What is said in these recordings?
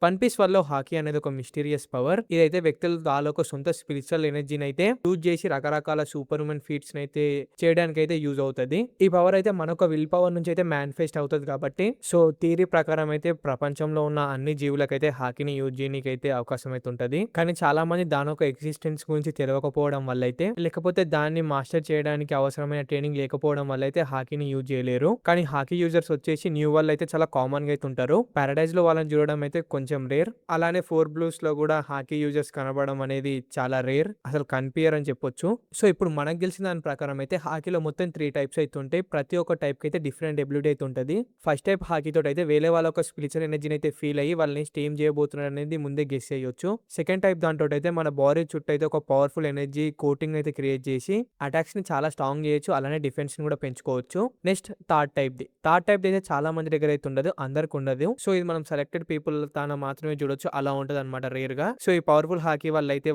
One piece వరల్డ్‌లో hockey అనేది ఒక మిస్టీరియస్ పవర్. ఇదైతే వ్యక్తులు తాలూకు సొంత స్పిరిచువల్ ఎనర్జీనైతే యూజ్ చేసి రకరకాల సూపర్ హ్యూమన్ ఫీట్స్‌నైతే చేయడానికైతే యూజ్ అవుతది. ఈ పవర్ అయితే మనొక విల్ పవర్ నుంచి అయితే మానిఫెస్ట్ అవుతది కాబట్టి, సో థియరీ ప్రకారం అయితే ప్రపంచంలో ఉన్న అన్ని జీవులకైతే హాకీని యూజ్ చేయనీకైతే అవకాశం అయితే ఉంటది. కానీ చాలా మంది దానొక ఎగ్జిస్టెన్స్ గురించి తెలవకపోవడం వల్లైతే, లేకపోతే దాన్ని మాస్టర్ చేయడానికి అవసరమైన ట్రైనింగ్ లేకపోవడం వల్లైతే హాకీని యూజ్ చేయలేరు. కానీ హాకీ యూజర్స్ వచ్చేసి న్యూ వాళ్ళైతే చాలా కామన్‌గా అయితే ఉంటారు. పారడైజ్‌లో వాళ్ళని చూడడం అయితే కొంచెం రేర్. అలానే 4 బ్లూస్‌లో కూడా హాకీ యూజర్స్ కనపడడం అనేది చాలా రేర్. అసలు కనిపియరని చెప్పొచ్చు. సో, ఇప్పుడు మనకు తెలిసిన దాని ప్రకారం అయితే హాకీలో మొత్తం 3 టైప్స్ అయితే ఉంటాయి. ప్రతి ఒక్క టైప్‌కి అయితే డిఫరెంట్ ఎబిలిటీ అయితే ఉంటది. ఫస్ట్ టైప్ హాకీతోటైతే వేరే వాళ్ళ ఒక స్పిరిచువల్ ఎనర్జీని అయితే ఫీల్ అయ్యి వాళ్ళని ఏం చేయబోతున్నారు అనేది ముందే గెస్ చేయొచ్చు. సెకండ్ టైప్ దాంతోటైతే మన బాడీ చుట్టూ అయితే ఒక పవర్‌ఫుల్ ఎనర్జీ కోటింగ్ అయితే క్రియేట్ చేసి అటాక్స్‌ని చాలా స్ట్రాంగ్ చేయొచ్చు. అలానే డిఫెన్స్‌ని కూడా పెంచుకోవచ్చు. నెక్స్ట్ థర్డ్ టైప్‌ది. థర్డ్ టైప్‌ది అయితే చాలా మంది దగ్గర అయితే ఉండదు. అందరికి ఉండదు. సో, ఇది మనం సెలెక్టెడ్ పీపుల్ తాన మాత్రమే చూడొచ్చు. అలా ఉంటదన్నమాట రేర్‌గా. సో, ఈ పవర్‌ఫుల్ హాకీ వాళ్ళైతే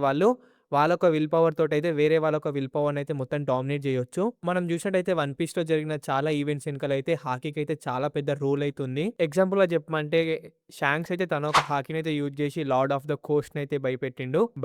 వాళ్ళొక విల్ పవర్ తోటైతే వేరే వాళ్ళొక విల్ పవర్‌నైతే మొత్తం డామినేట్ చేయొచ్చు. మనం చూసినట్టయితే 'వన్ పీస్‌లో' జరిగిన చాలా ఈవెంట్స్ వెనకాలైతే హాకీకైతే చాలా పెద్ద రోల్ అయితే ఉంది. ఎగ్జాంపుల్‌గా చెప్పమంటే షాంక్స్ అయితే తన ఒక హాకీనైతే యూజ్ చేసి లార్డ్ ఆఫ్ ద కోస్ట్‌నైతే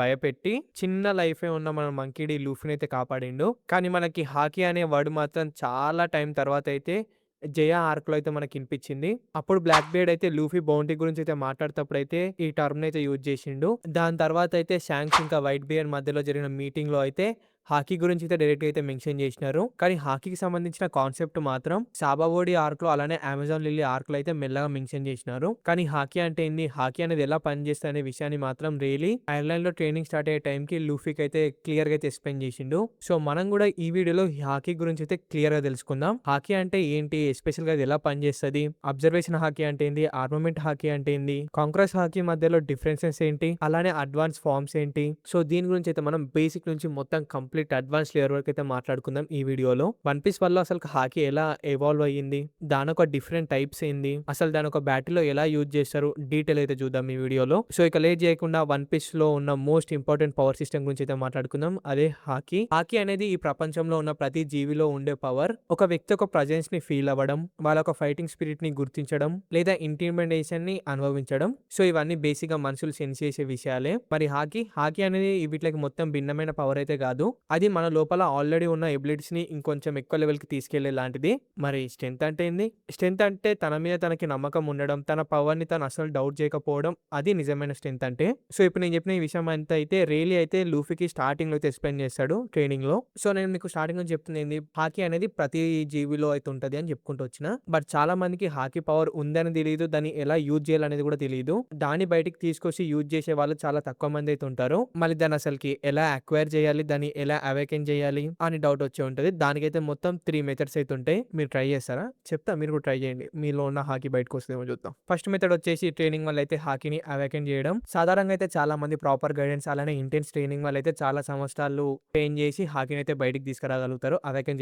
భయపెట్టి చిన్న లైఫే ఉన్న మన మంకీ డీ లూఫీనైతే కాపాడిండు. కానీ మనకి హాకీ అనే వర్డ్ మాత్రం చాలా టైం తర్వాత అయితే 'జయ' ఆర్క్‌లో అయితే మనకినిపించింది. అప్పుడు బ్లాక్ బీర్డ్ అయితే లూఫీ బౌంటీ గురించి అయితే మాట్లాడేటప్పుడైతే ఈ టర్మ్‌నైతే యూజ్ చేసిండు. దాని తర్వాత అయితే షాంక్స్ ఇంకా వైట్ బియర్డ్ మధ్యలో జరిగిన మీటింగ్‌లో అయితే హాకీ గురించి అయితే డైరెక్ట్‌గా అయితే మెన్షన్ చేసినారు. కానీ హాకీకి సంబంధించిన కాన్సెప్ట్ మాత్రం సాబావోడి ఆర్క్‌లో అలానే అమెజాన్ లిల్లీ ఆర్క్‌లో అయితే మెల్లగా మెన్షన్ చేసినారు. కానీ హాకీ అంటే ఏంది? హాకీ అనేది ఎలా పనిచేస్తది అనే విషయాన్ని మాత్రం రియల్లీ ఐర్లాండ్‌లో ట్రైనింగ్ స్టార్ట్ అయ్యే టైంకి లూఫీకి అయితే క్లియర్‌గా అయితే ఎక్స్‌ప్లెయిన్ చేసిండు. సో, మనం కూడా ఈ వీడియోలో హాకీ గురించి అయితే క్లియర్‌గా తెలుసుకుందాం. హాకీ అంటే ఏంటి? ఎస్పెషల్‌గా అది ఎలా పనిచేస్తది? అబ్జర్వేషన్ హాకీ అంటే ఏంది? ఆర్మమెంట్ హాకీ అంటే ఏంది? కాంక్రెస్ హాకీ మధ్యలో డిఫరెన్సెస్ ఏంటి? అలానే అడ్వాన్స్ ఫార్మ్స్ ఏంటి? సో, దీని గురించి అయితే మనం బేసిక్ నుంచి మొత్తం కంప్లీట్ అడ్వాన్స్ లేయర్ వరకు అయితే మాట్లాడుకుందాం ఈ వీడియోలో. వన్ పీస్ వల్ల అసలు హాకీ ఎలా ఎవాల్వ్ అయ్యింది? దానొక డిఫరెంట్ టైప్స్ ఏంది? అసలు దానొక బ్యాటిల్‌లో ఎలా యూజ్ చేస్తారు? డీటెయిల్ అయితే చూద్దాం ఈ వీడియోలో. సో, ఇక లేట్ చేయకుండా వన్ పీస్‌లో ఉన్న మోస్ట్ ఇంపార్టెంట్ పవర్ సిస్టమ్ గురించి అయితే మాట్లాడుకుందాం. అదే హాకీ. హాకీ అనేది ఈ ప్రపంచంలో ఉన్న ప్రతి జీవిలో ఉండే పవర్. ఒక వ్యక్తి ఒక ప్రెజెన్స్‌ని ఫీల్ అవ్వడం, వాళ్ళ ఒక ఫైటింగ్ స్పిరిట్‌ని గుర్తించడం, లేదా ఇంటిమిడేషన్‌ని అనుభవించడం. సో, ఇవన్నీ బేసిక్‌గా మనుషులు సెన్స్ చేసే విషయాలే. మరి హాకీ అనేది వీటికి మొత్తం భిన్నమైన పవర్ అయితే కాదు. అది మన లోపల ఆల్రెడీ ఉన్న ఎబిలిటీస్‌ని ఇంకొంచెం ఎక్కువ లెవెల్‌కి తీసుకెళ్లే లాంటిది. మరి స్ట్రెంత్ అంటే ఏంది? స్ట్రెంత్ అంటే తన మీద తనకి నమ్మకం ఉండడం, తన పవర్‌ని తను అసలు డౌట్ చేయకపోవడం. అది నిజమైన స్ట్రెంత్ అంటే. సో, ఇప్పుడు నేను చెప్పిన ఈ విషయం అంతా అయితే రియల్లీ అయితే లూఫీకి స్టార్టింగ్‌లో అయితే ఎక్స్‌ప్లెయిన్ చేస్తాడు ట్రైనింగ్‌లో. సో, నేను మీకు స్టార్టింగ్ నుంచి చెప్తుంది ఏంది? హాకీ అనేది ప్రతి జీవిలో అయితే ఉంటది అని చెప్పుకుంటూ వచ్చిన. బట్ చాలా మందికి హాకీ పవర్ ఉందని తెలీదు. దాన్ని ఎలా యూజ్ చేయాలనేది కూడా తెలీదు. దాన్ని బయటికి తీసుకొచ్చి యూజ్ చేసే వాళ్ళు చాలా తక్కువ మంది అయితే ఉంటారు. మళ్ళీ దాన్ని అసలుకి ఎలా అక్వైర్ చేయాలి? దాన్ని ఎలా అవేకెన్ చేయాలి? అని డౌట్ వచ్చే ఉంటది. దానికైతే మొత్తం 3 మెథడ్స్ అయితే ఉంటాయి. మీరు ట్రై చేస్తారా? చెప్తా, మీరు కూడా ట్రై చేయండి. మీలో ఉన్న హాకీ బయటకు వస్తదేమో చూద్దాం. ఫస్ట్ మెథడ్ వచ్చేసి ట్రైనింగ్ వల్ల అయితే హాకీని అవేకెన్ చేయడం. సాధారణంగా అయితే చాలా మంది ప్రాపర్ గైడెన్స్ అలానే ఇంటెన్స్ ట్రైనింగ్ వల్ల అయితే చాలా సంవత్సరాలు ట్రైన్ చేసి హాకీని అయితే బయటికి తీసుకురాగలుగుతారు. అవేకెన్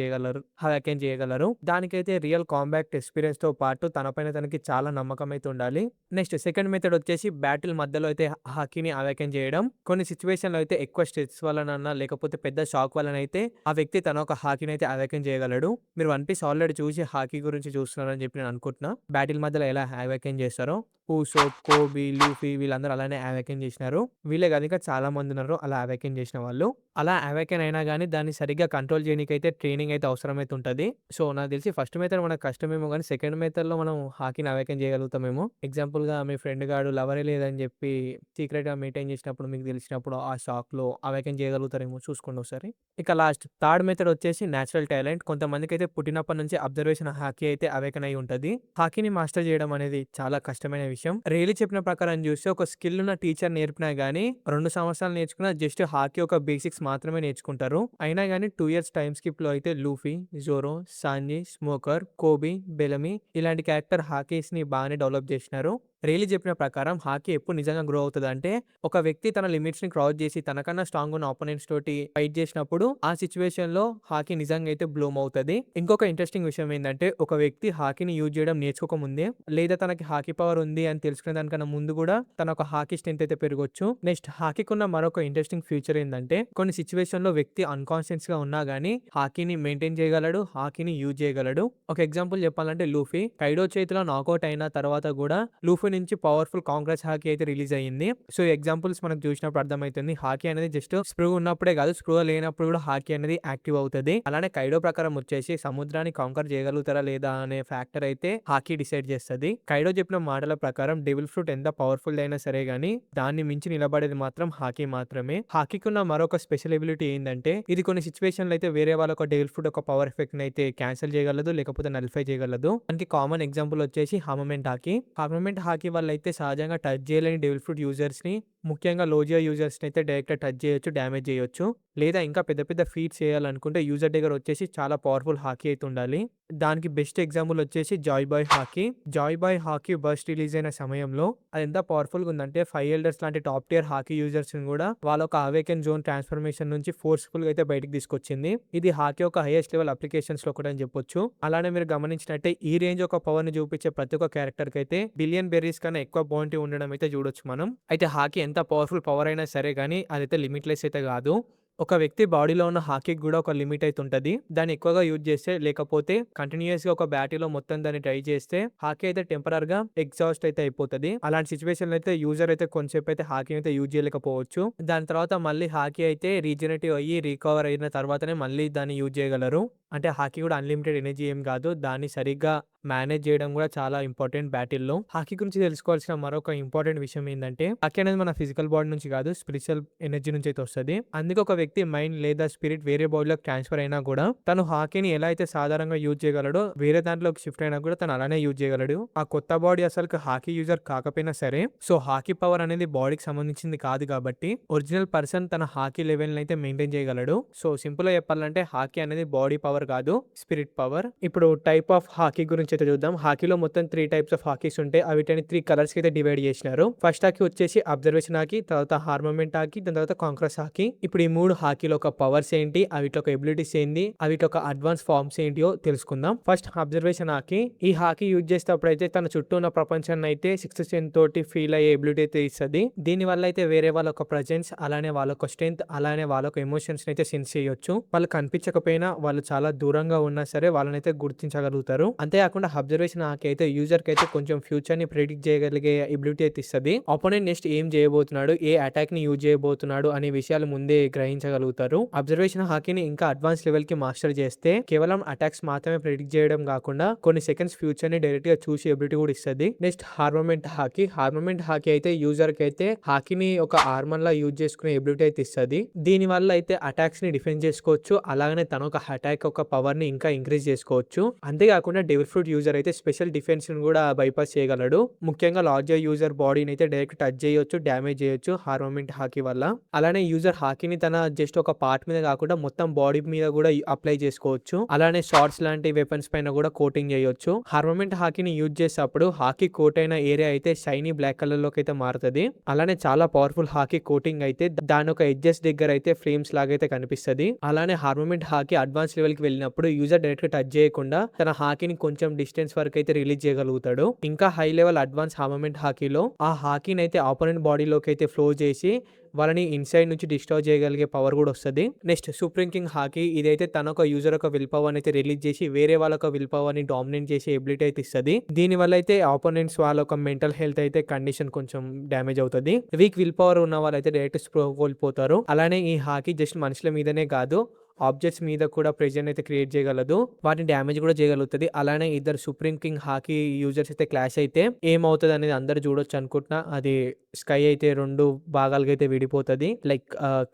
చేయగలరు. దానికైతే రియల్ కాంబాక్ట్ ఎక్స్‌పీరియన్స్ తో పాటు తనపైన తనకి చాలా నమ్మకం అయితే ఉండాలి. నెక్స్ట్ సెకండ్ మెథడ్ వచ్చేసి బ్యాటిల్ మధ్యలో అయితే హాకీని అవేకెన్ చేయడం. కొన్ని సిట్యుయేషన్‌లో అయితే ఎక్కువ స్ట్రెస్ వలనన్నా లేకపోతే పెద్ద షాక్ వలనైతే ఆ వ్యక్తి తన ఒక హాకీని అయితే అవేకెన్ చేయగలడు. మీరు వన్ పీస్ ఆల్రెడీ చూసి హాకీ గురించి చూస్తున్నారని చెప్పి నేను అనుకుంటున్నా. బ్యాటిల్ మధ్యలో ఎలా అవేకెన్ చేస్తారో ఉసోప్, కోబీ, లూఫీ వీళ్ళందరూ అలానే అవేకెన్ చేసినారు. వీళ్ళే కాదు ఇంకా చాలా మంది ఉన్నారు అలా అవేకెన్ చేసిన వాళ్ళు. అలా అవేకెన్ అయినా గానీ దాన్ని సరిగ్గా కంట్రోల్ చేయనీకైతే ట్రైనింగ్ అయితే అవసరమైతే ఉంటది. సో, నాకు తెలిసి ఫస్ట్ మెథడ్ మనకు కష్టమేమో గానీ సెకండ్ మెథడ్‌లో మనం హాకీని అవేకెన్ చేయగలుగుతామేమో. ఎగ్జాంపుల్‌గా మీ ఫ్రెండ్ గాడు లవరే లేదని చెప్పి సీక్రెట్‌గా మెయింటైన్ చేసినప్పుడు మీకు తెలిసినప్పుడు ఆ షాక్‌లో అవేకెన్ చేయగలుగుతారేమో చూసుకోండి ఒకసారి. ఇక లాస్ట్ థర్డ్ మెథడ్ వచ్చేసి నేచురల్ టాలెంట్. కొంతమందికైతే పుట్టినప్పటి నుంచి అబ్జర్వేషన్ హాకీ అయితే అవేకెన్ అయి ఉంటది. హాకీని మాస్టర్ చేయడం అనేది చాలా కష్టమైన విషయం. రియల్లీ చెప్పిన ప్రకారం చూస్తే ఒక స్కిల్ ఉన్న టీచర్ నేర్పినా గానీ 2 సంవత్సరాలు నేర్చుకున్న జస్ట్ హాకీ ఒక బేసిక్స్ మాత్రమే నేర్చుకుంటారు. అయినా గానీ 2 ఇయర్స్ టైమ్ స్కిప్‌లో అయితే Luffy, Zoro, Sanji, Smoker, Koby, Bellamy ఇలాంటి క్యారెక్టర్ హాకీస్‌ని బాగానే డెవలప్ చేసినారు. రియల్లీ చెప్పిన ప్రకారం హాకీ ఎప్పుడు నిజంగా గ్రో అవుతదంటే ఒక వ్యక్తి తన లిమిట్స్‌ని క్రాస్ చేసి తనకన్నా స్ట్రాంగ్ ఉన్న అపోనెంట్స్ తోటి ఫైట్ చేసినప్పుడు ఆ సిట్యుయేషన్‌లో హాకీ నిజంగా అయితే బ్లూమ్ అవుతది. ఇంకొక ఇంట్రెస్టింగ్ విషయం ఏందంటే ఒక వ్యక్తి హాకీని యూజ్ చేయడం నేర్చుకోకముందే లేదా తనకి హాకీ పవర్ ఉంది అని తెలుసుకునే దానికన్నా ముందు కూడా తన ఒక హాకీ స్ట్రెంత్ అయితే పెరగొచ్చు. నెక్స్ట్ హాకీకున్న మరొక ఇంట్రెస్టింగ్ ఫీచర్ ఏందంటే కొన్ని సిట్యుయేషన్‌లో వ్యక్తి అన్‌కాన్షియస్‌గా ఉన్నా గానీ హాకీని మెయింటైన్ చేయగలడు. హాకీని యూజ్ చేయగలడు. ఒక ఎగ్జాంపుల్ చెప్పాలంటే లూఫీ కైడో చేతిలో నాకౌట్ అయిన తర్వాత కూడా లూఫీ స్ప్రూ నుంచి పవర్ఫుల్ కాంక్రీట్ హాకీ అయితే రిలీజ్ అయ్యింది. సో ఎగ్జాంపుల్స్ మనం చూసినప్పుడు అర్థమవుతుంది. హాకీ అనేది జస్ట్ స్ప్రూ ఉన్నప్పుడే కాదు, స్ప్రూ లేనప్పుడు కూడా హాకీ అనేది యాక్టివ్ అవుతది. అలానే కైడో ప్రకారం వచ్చేసి సముద్రాన్ని కాంకర్ చేయగలుగుతారా లేదా అనే ఫ్యాక్టర్ అయితే హాకీ డిసైడ్ చేస్తది. కైడో చెప్పిన మాటల ప్రకారం డెవిల్ ఫ్రూట్ ఎంత పవర్ఫుల్ అయినా సరే గానీ దాన్ని మించి నిలబడేది మాత్రం హాకీ మాత్రమే. హాకీకి ఉన్న మరొక స్పెషల్ ఎబిలిటీ ఏంటంటే ఇది కొన్ని సిచ్యువేషన్లో అయితే వేరే వాళ్ళ ఒక డెవిల్ ఫ్రూట్ ఒక పవర్ ఎఫెక్ట్ ని అయితే క్యాన్సిల్ చేయగలదు, లేకపోతే నలిఫై చేయగలదు. దానికి కామన్ ఎగ్జాంపుల్ వచ్చేసి హార్మమెంట్ హాకీ. హార్మమెంట్ హాకీ వల్ల అయితే సహజంగా టచ్ చేయలేని డెవిల్ ఫ్రూట్ యూజర్స్ ని, ముఖ్యంగా లోజియా యూజర్స్ ని అయితే డైరెక్ట్ టచ్ చేయొచ్చు, డ్యామేజ్ చేయొచ్చు. లేదా ఇంకా పెద్ద పెద్ద ఫీట్స్ చేయాలనుకుంటే యూజర్ దగ్గర వచ్చేసి చాలా పవర్ఫుల్ హాకీ అయితే ఉండాలి. దానికి బెస్ట్ ఎగ్జాంపుల్ వచ్చేసి Joy Boy Hockey. Joy Boy Hockey బస్ట్ రిలీజ్ అయిన సమయంలో అది ఎంత పవర్ఫుల్ గా ఉందంటే 5 ఎల్డర్స్ లాంటి టాప్ టియర్ హాకీ యూజర్స్ ని కూడా వాళ్ళ ఒక అవేకెన్ జోన్ ట్రాన్స్ఫర్మేషన్ నుంచి ఫోర్స్ఫుల్ గా అయితే బయటకు తీసుకొచ్చింది. ఇది హాకీ ఒక హైయెస్ట్ లెవెల్ అప్లికేషన్స్ లో ఒకటి అని చెప్పొచ్చు. అలానే మీరు గమనించినట్టే ఈ రేంజ్ ఒక పవర్ ని చూపించే ప్రతి ఒక్క క్యారెక్టర్ కి అయితే బిలియన్ బెర్రీస్ కన్నా ఎక్కువ బౌంటీ ఉండడం అయితే చూడొచ్చు మనం. అయితే హాకీ ఎంత పవర్ఫుల్ పవర్ అయినా సరే గానీ అదైతే లిమిట్లెస్ అయితే కాదు. ఒక వ్యక్తి బాడీలో ఉన్న హాకీకి కూడా ఒక లిమిట్ అయితే ఉంటది. దాన్ని ఎక్కువగా యూజ్ చేస్తే, లేకపోతే కంటిన్యూస్ గా ఒక బ్యాటిలో మొత్తం దాన్ని ట్రై చేస్తే హాకీ అయితే టెంపరర్ గా ఎగ్జాస్ట్ అయితే అయిపోతది. అలాంటి సిచ్యువేషన్ అయితే యూజర్ అయితే కొంచెంసేపు అయితే హాకీ అయితే యూజ్ చేయలేకపోవచ్చు. దాని తర్వాత మళ్ళీ హాకీ అయితే రీజనరేటివ్ అయ్యి రికవర్ అయిన తర్వాతనే మళ్ళీ దాన్ని యూజ్ చేయగలరు. అంటే హాకీ కూడా అన్లిమిటెడ్ ఎనర్జీ ఏం కాదు. దాన్ని సరిగ్గా మేనేజ్ చేయడం కూడా చాలా ఇంపార్టెంట్ బ్యాటిల్లో. హాకీ గురించి తెలుసుకోవాల్సిన మరొక ఇంపార్టెంట్ విషయం ఏంటంటే హాకీ అనేది మన ఫిజికల్ బాడీ నుంచి కాదు, స్పిరిచువల్ ఎనర్జీ నుంచి అయితే వస్తుంది. అందుకే ఒక వ్యక్తి మైండ్ లేదా స్పిరిట్ వేరే బాడీలోకి ట్రాన్స్ఫర్ అయినా కూడా తను హాకీని ఎలా అయితే సాధారణంగా యూజ్ చేయగలడో వేరే దాంట్లోకి షిఫ్ట్ అయినా కూడా తను అలానే యూజ్ చేయగలడు. ఆ కొత్త బాడీ అసలు హాకీ యూజర్ కాకపోయినా సరే, సో హాకీ పవర్ అనేది బాడీకి సంబంధించింది కాదు కాబట్టి ఒరిజినల్ పర్సన్ తన హాకీ లెవెల్ అయితే మెయింటైన్ చేయగలడు. సో సింపుల్ గా చెప్పాలంటే హాకీ అనేది బాడీ పవర్ కాదు, స్పిరిట్ పవర్. ఇప్పుడు టైప్ ఆఫ్ హాకీ గురించి అయితే చూద్దాం. హాకీలో మొత్తం 3 టైప్స్ ఆఫ్ హాకీస్ ఉంటాయి. అవిటిని 3 కలర్స్ కి అయితే డివైడ్ చేసినారు. ఫస్ట్ హాకీ వచ్చేసి అబ్జర్వేషన్ హాకీ, తర్వాత హార్మమెంట్ హాకీ, దాని తర్వాత కాంక్రస్ హాకీ. ఇప్పుడు ఈ 3 హాకీలో ఒక పవర్స్ ఏంటి, అవిటి ఒక ఎబిలిటీస్ ఏంటి, అవిటి ఒక అడ్వాన్స్ ఫార్మ్స్ ఏంటియో తెలుసుకుందాం. First observation hockey. ఈ హాకీ యూజ్ చేసేటప్పుడు అయితే తన చుట్టూ ఉన్న ప్రపంచాన్ని అయితే 6th సెన్స్ తోటి ఫీల్ అయ్యే ఎబిలిటీ అయితే ఇస్తుంది. దీని వల్ల అయితే వేరే వాళ్ళ ఒక ప్రజెన్స్, అలానే వాళ్ళ ఒక స్ట్రెంత్, అలానే వాళ్ళ ఒక ఎమోషన్స్ అయితే సెన్స్ చేయొచ్చు. వాళ్ళు కనిపించకపోయినా, వాళ్ళు చాలా దూరంగా ఉన్నా సరే వాళ్ళనైతే గుర్తించగలుగుతారు. అంతేకాకుండా అబ్జర్వేషన్ హాకీ అయితే యూజర్ కి అయితే కొంచెం ఫ్యూచర్ ని ప్రెడిక్ట్ చేయగలిగే ఎబిలిటీ అయితే ఇస్తుంది. ఆపోనెంట్ నెక్స్ట్ ఏం చేయబోతున్నాడు, ఏ అటాక్ ని యూజ్ చేయబోతున్నాడు అనే విషయాలు ముందే గ్రహించగలుగుతారు. అబ్జర్వేషన్ హాకీని ఇంకా అడ్వాన్స్ లెవెల్ కి మాస్టర్ చేస్తే కేవలం అటాక్స్ మాత్రమే ప్రెడిక్ట్ చేయడం కాకుండా కొన్ని సెకండ్స్ ఫ్యూచర్ ని డైరెక్ట్ గా చూసి ఎబిలిటీ కూడా ఇస్తుంది. Next armament haki. Armament haki అయితే యూజర్ కి అయితే హాకీని ఒక ఆర్మర్ లా యూజ్ చేసుకునే ఎబిలిటీ అయితే ఇస్తుంది. దీని వల్ల అయితే అటాక్స్ ని డిఫెండ్ చేసుకోవచ్చు. అలాగనే తన ఒక అటాక్ ఒక పవర్ ని ఇంకా ఇంక్రీజ్ చేసుకోవచ్చు. అంతేకాకుండా డెవిల్ ఫ్రూట్ యూజర్ అయితే స్పెషల్ డిఫెన్స్ ని కూడా బైపాస్ చేయగలడు. ముఖ్యంగా లార్జర్ యూజర్ బాడీని అయితే డైరెక్ట్ టచ్ చేయొచ్చు, డ్యామేజ్ చేయొచ్చు హార్మమెంట్ హాకీ వల్ల. అలానే యూజర్ హాకీని తన జస్ట్ ఒక పార్ట్ మీద కాకుండా మొత్తం బాడీ మీద కూడా అప్లై చేసుకోవచ్చు. అలానే షార్ట్స్ లాంటి వెపన్స్ పైన కూడా కోటింగ్ చేయొచ్చు. హార్మమెంట్ హాకీని యూజ్ చేసేటప్పుడు హాకీ కోట్ అయిన ఏరియా అయితే షైనీ బ్లాక్ కలర్ లోకి అయితే మారుతుంది. అలానే చాలా పవర్ఫుల్ హాకీ కోటింగ్ అయితే దాని ఒక ఎడ్జెస్ దగ్గర అయితే ఫ్లేమ్స్ లాగైతే కనిపిస్తుంది. అలానే హార్మమెంట్ హాకీ అడ్వాన్స్ లెవెల్ కి వెళ్ళినప్పుడు యూజర్ డైరెక్ట్ టచ్ చేయకుండా తన హాకీని కొంచెం డిస్టెన్స్ వరకు అయితే రిలీజ్ చేయగలుగుతాడు. ఇంకా హై లెవెల్ అడ్వాన్స్ హార్మమెంట్ హాకీలో ఆ హాకీని అయితే ఆపోనెంట్ బాడీలోకి అయితే ఫ్లో చేసి వాళ్ళని ఇన్సైడ్ నుంచి డిస్ట్రాయ్ చేయగలిగే పవర్ కూడా వస్తుంది. Next supreme king haki. ఇదైతే తన ఒక యూజర్ ఒక విల్ పవర్ అయితే రిలీజ్ చేసి వేరే వాళ్ళ ఒక విల్ పవర్ ని డామినేట్ చేసే ఎబిలిటీ అయితే ఇస్తుంది. దీని వల్ల అయితే ఆపోనెంట్స్ వాళ్ళ ఒక మెంటల్ హెల్త్ అయితే కండిషన్ కొంచెం డ్యామేజ్ అవుతుంది. వీక్ విల్ పవర్ ఉన్న వాళ్ళైతే డైరెక్ట్ స్ప్రో కోల్పోతారు. అలానే ఈ హాకీ జస్ట్ మనుషుల మీదనే కాదు, ఆబ్జెక్ట్స్ మీద కూడా ప్రెజర్ అయితే క్రియేట్ చేయగలదు, వాటిని డ్యామేజ్ కూడా చేయగలుగుతుంది. అలానే ఇద్దరు సుప్రీం కింగ్ హాకీ యూజర్స్ అయితే క్లాష్ అయితే ఏమవుతుంది అనేది అందరు చూడొచ్చు అనుకుంటున్నా. అది స్కై అయితే 2 భాగాలుగా అయితే విడిపోతుంది. లైక్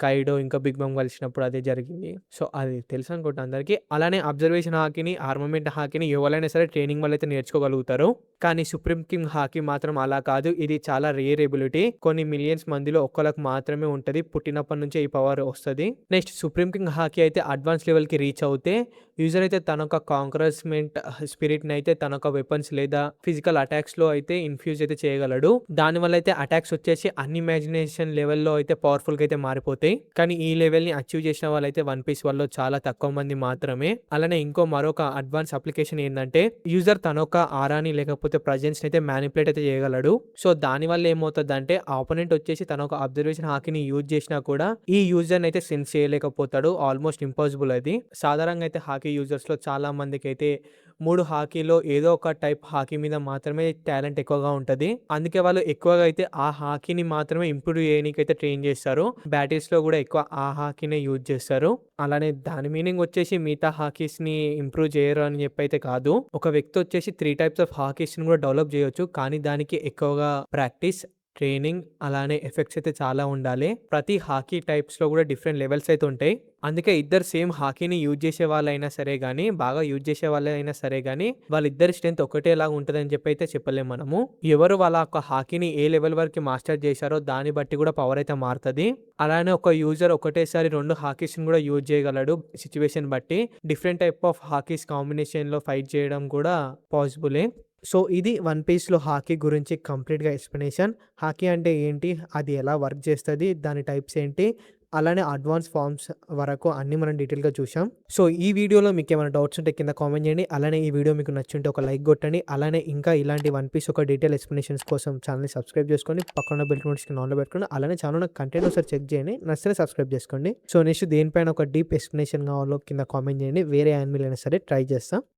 కైడో ఇంకా బిగ్ బమ్ కలిసినప్పుడు అదే జరిగింది. సో అది తెలుసు అనుకుంటా అందరికి. అలానే అబ్జర్వేషన్ హాకీని, ఆర్మమెంట్ హాకీని ఎవరైనా సరే ట్రైనింగ్ వల్ల అయితే నేర్చుకోగలుగుతారు. కానీ సుప్రీం కింగ్ హాకీ మాత్రం అలా కాదు. ఇది చాలా రేర్ ఎబిలిటీ. కొన్ని మిలియన్స్ మందిలో ఒక్కరికి మాత్రమే ఉంటది. పుట్టినప్పటి నుంచే ఈ పవర్ వస్తుంది. నెక్స్ట్ సుప్రీం కింగ్ హాకీ అయితే అడ్వాన్స్ లెవెల్ కి రీచ్ అవుతే యూజర్ అయితే తన ఒక కాంక్రస్మెంట్ స్పిరిట్ ని అయితే తన ఒక వెపన్స్ లేదా ఫిజికల్ అటాక్స్ లో అయితే ఇన్ఫ్యూజ్ అయితే చేయగలడు. దాని వల్ల అయితే అటాక్స్ వచ్చేసి అన్ఇమాజినేషన్ లెవెల్లో అయితే పవర్ఫుల్ గా అయితే మారిపోతాయి. కానీ ఈ లెవెల్ ని అచీవ్ చేసిన వాళ్ళైతే వన్ పీస్ వల్ల చాలా తక్కువ మంది మాత్రమే. అలానే మరొక అడ్వాన్స్ అప్లికేషన్ ఏంటంటే యూజర్ తన ఒక ఆరాని లేకపోతే ప్రజెన్స్ అయితే మ్యానిపులేట్ అయితే చేయగలడు. సో దాని వల్ల ఏమవుతుంది అంటే ఆపోనెంట్ వచ్చేసి తన ఒక అబ్జర్వేషన్ హాకీని యూజ్ చేసినా కూడా ఈ యూజర్ అయితే సెన్స్ చేయలేకపోతాడు. ఆల్మోస్ట్ ఇంపాసిబుల్ అది. సాధారణంగా అయితే హాకీ యూజర్స్ లో చాలా మందికి అయితే 3 హాకీలో ఏదో ఒక టైప్ హాకీ మీద మాత్రమే టాలెంట్ ఎక్కువగా ఉంటది. అందుకే వాళ్ళు ఎక్కువగా అయితే ఆ హాకీని మాత్రమే ఇంప్రూవ్ చేయనీకైతే ట్రైన్ చేస్తారు. బ్యాటిల్స్‌లో గూడా ఎక్కువ ఆ హాకీనే యూజ్ చేస్తారు. అలానే దాని మీనింగ్ వచ్చేసి మిగతా హాకీస్‌ని ఇంప్రూవ్ చేయరు అని చెప్పైతే కాదు. ఒక వ్యక్తి వచ్చేసి 3 టైప్స్ ఆఫ్ హాకీస్‌ని కూడా డెవలప్ చేయొచ్చు. కానీ దానికి ఎక్కువగా ప్రాక్టీస్, ట్రైనింగ్ అలానే ఎఫెక్ట్స్ అయితే చాలా ఉండాలి. ప్రతి హాకీ టైప్స్‌లో కూడా డిఫరెంట్ లెవెల్స్ అయితే ఉంటాయి. అందుకే ఇద్దరు సేమ్ హాకీని యూజ్ చేసే వాళ్ళైనా సరే గానీ, బాగా యూజ్ చేసే వాళ్ళైనా సరే గానీ, వాళ్ళిద్దరి స్ట్రెంత్ ఒకటేలాగా ఉంటదని చెప్పి అయితే చెప్పలేం మనము. ఎవరు వాళ్ళ యొక్క హాకీని ఏ లెవెల్ వరకు మాస్టర్ చేశారో దాన్ని బట్టి కూడా పవర్ అయితే మారుతది. అలానే ఒక యూజర్ ఒకటేసారి 2 హాకీస్‌ని కూడా యూజ్ చేయగలడు సిట్యుయేషన్ బట్టి. డిఫరెంట్ టైప్ ఆఫ్ హాకీస్ కాంబినేషన్‌లో ఫైట్ చేయడం కూడా పాసిబులే. సో, ఇది 'వన్ పీస్‌లో' హాకీ గురించి కంప్లీట్‌గా ఎక్స్‌ప్లనేషన్. హాకీ అంటే ఏంటి? అది ఎలా వర్క్ చేస్తది? దాని టైప్స్ ఏంటి? అలానే అడ్వాన్స్ ఫార్మ్స్ వరకు అన్నీ మనం డీటెయిల్‌గా చూసాం. సో, ఈ వీడియోలో మీకేమైనా డౌట్స్ ఉంటే కింద కామెంట్ చేయండి. అలానే ఈ వీడియో మీకు నచ్చుంటే ఒక లైక్ కొట్టండి. అలానే ఇంకా ఇలాంటి 'వన్ పీస్' ఒక డీటెయిల్ ఎక్స్‌ప్లనేషన్స్ కోసం ఛానెల్‌ని సబ్స్క్రైబ్ చేసుకొని పక్కన బెల్ నోటిఫికేషన్ ఆన్‌లో పెట్టుకోండి. అలానే ఛానెల్‌లో కంటెంట్ ఒకసారి చెక్ చేయండి. నచ్చితే సబ్స్క్రైబ్ చేసుకోండి. సో, నెక్స్ట్ దేనిపైన ఒక డీప్ ఎక్స్‌ప్లనేషన్ కావాలో కింద కామెంట్ చేయండి. వేరే యానిమేల్ అయినా సరే ట్రై చేస్తా.